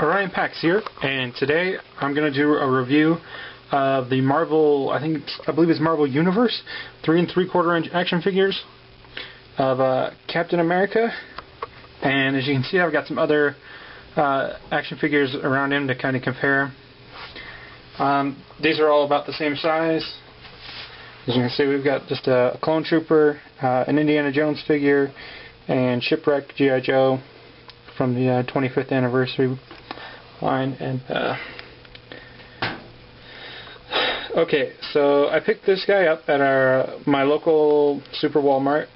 Orion Pax here, and today I'm going to do a review of the Marvel, I believe it's Marvel Universe 3 3/4 inch action figures of Captain America. And as you can see, I've got some other action figures around him to kind of compare. These are all about the same size. As you can see, we've got just a Clone Trooper, an Indiana Jones figure, and Shipwrecked G.I. Joe from the 25th anniversary line. And okay, so I picked this guy up at my local Super Walmart,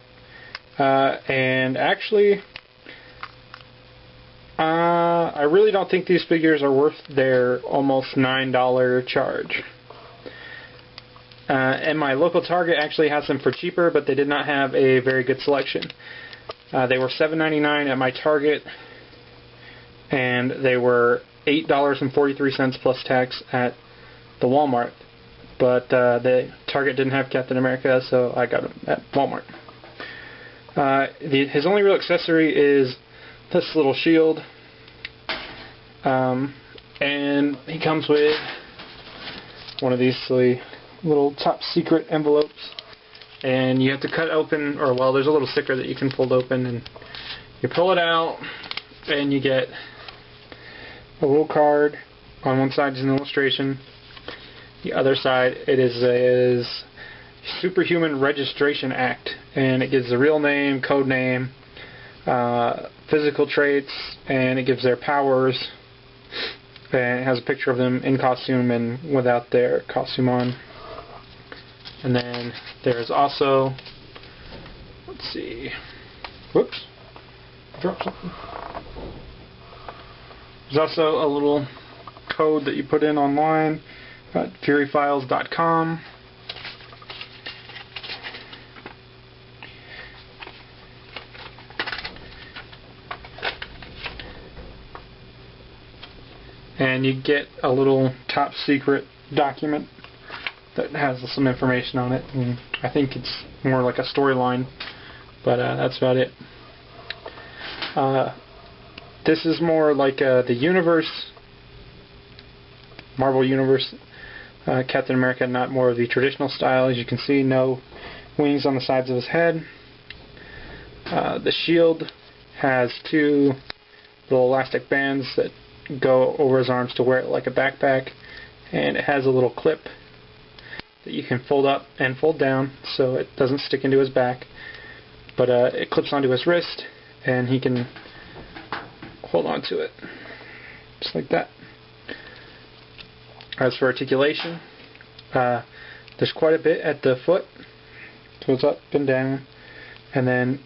and actually I really don't think these figures are worth their almost $9 charge. And my local Target actually has them for cheaper, but they did not have a very good selection. They were $7.99 at my Target, and they were $8.43 plus tax at the Walmart. But the Target didn't have Captain America, so I got them at Walmart. His only real accessory is this little shield, and he comes with one of these silly little top secret envelopes, and you have to cut open, or well, there's a little sticker that you can fold open, and you pull it out and you get a little card. On one side is an illustration, the other side it is Superhuman Registration Act, and it gives the real name, code name, physical traits, and it gives their powers, and it has a picture of them in costume and without their costume on. And then there's also, let's see, whoops, dropped something. There's also a little code that you put in online at furyfiles.com. And you get a little top secret document that has some information on it, and I think it's more like a storyline, but that's about it. This is more like the universe, Marvel Universe, Captain America, not more of the traditional style. As you can see, no wings on the sides of his head. The shield has two little elastic bands that go over his arms to wear it like a backpack, and it has a little clip that you can fold up and fold down so it doesn't stick into his back, but it clips onto his wrist and he can hold on to it just like that. As for articulation, there's quite a bit at the foot, so it's up and down, and then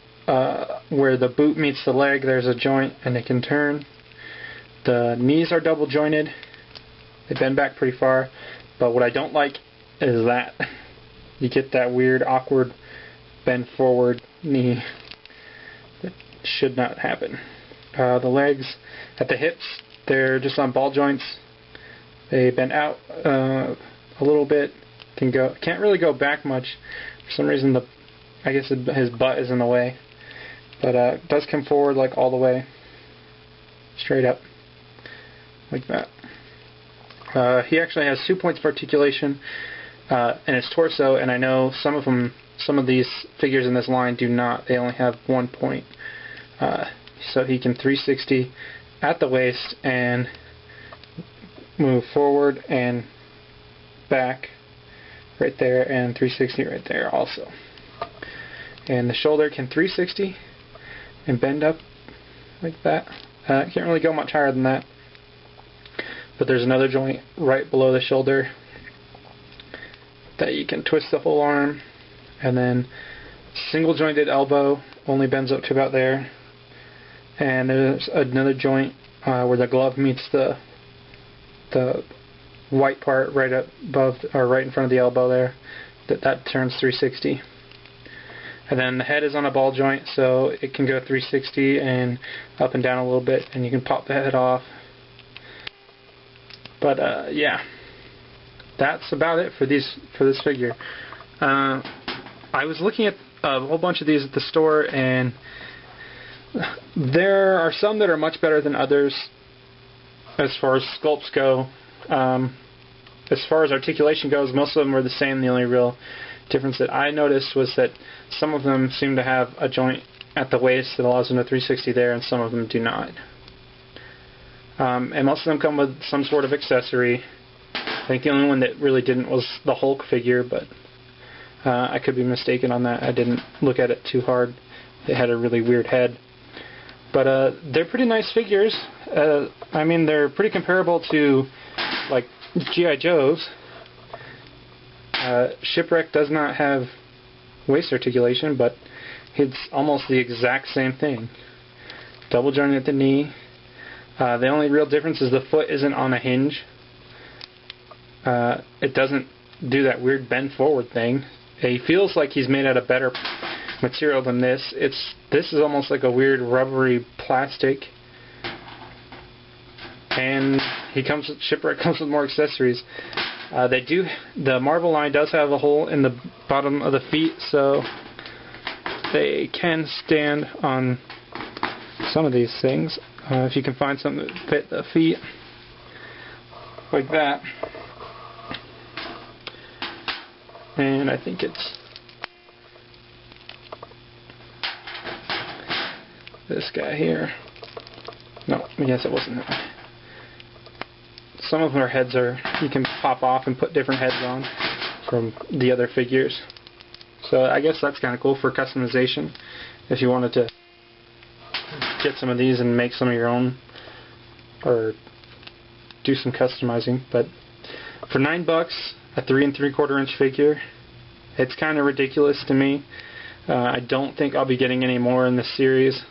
where the boot meets the leg there's a joint and it can turn. The knees are double jointed, they bend back pretty far, but what I don't like is that you get that weird, awkward bend forward knee that should not happen. The legs at the hips, they're just on ball joints. They bend out a little bit. Can't really go back much. For some reason, I guess his butt is in the way, but it does come forward like all the way, straight up, like that. He actually has 2 points of articulation in his torso, and I know some of these figures in this line do not. They only have 1 point. So he can 360 at the waist and move forward and back right there, and 360 right there also. And the shoulder can 360 and bend up like that. Can't really go much higher than that. But there's another joint right below the shoulder that you can twist the whole arm, and then single jointed elbow only bends up to about there, and there's another joint where the glove meets the white part right up above, or right in front of the elbow there, that turns 360. And then the head is on a ball joint, so it can go 360 and up and down a little bit, and you can pop the head off. But yeah, that's about it for this figure. I was looking at a whole bunch of these at the store, and there are some that are much better than others. as far as sculpts go. As far as articulation goes, most of them were the same. The only real difference that I noticed was that some of them seem to have a joint at the waist that allows them to 360 there, and some of them do not. And most of them come with some sort of accessory. I think the only one that really didn't was the Hulk figure, but I could be mistaken on that. I didn't look at it too hard. It had a really weird head. But they're pretty nice figures. I mean, they're pretty comparable to like G.I. Joe's. Shipwreck does not have waist articulation, but it's almost the exact same thing. Double joint at the knee. The only real difference is the foot isn't on a hinge. It doesn't do that weird bend forward thing. He feels like he's made out of better material than this. This is almost like a weird rubbery plastic. And Shipwreck comes with more accessories. The Marvel line does have a hole in the bottom of the feet, so they can stand on some of these things. If you can find something that fit the feet like that. And I think it's this guy here. No, I guess it wasn't that one. Some of our heads you can pop off and put different heads on from the other figures. So I guess that's kind of cool for customization if you wanted to get some of these and make some of your own or do some customizing. But for $9, a 3 3/4 inch figure, it's kind of ridiculous to me. I don't think I'll be getting any more in this series,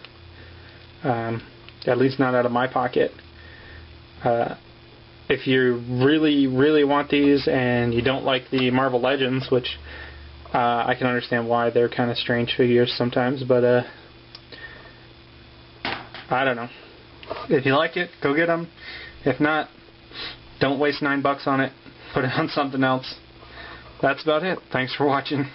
at least not out of my pocket. If you really, really want these and you don't like the Marvel Legends, which I can understand why they're kind of strange figures sometimes, but I don't know. If you like it, go get them. If not, don't waste $9 on it. Put it on something else. That's about it. Thanks for watching.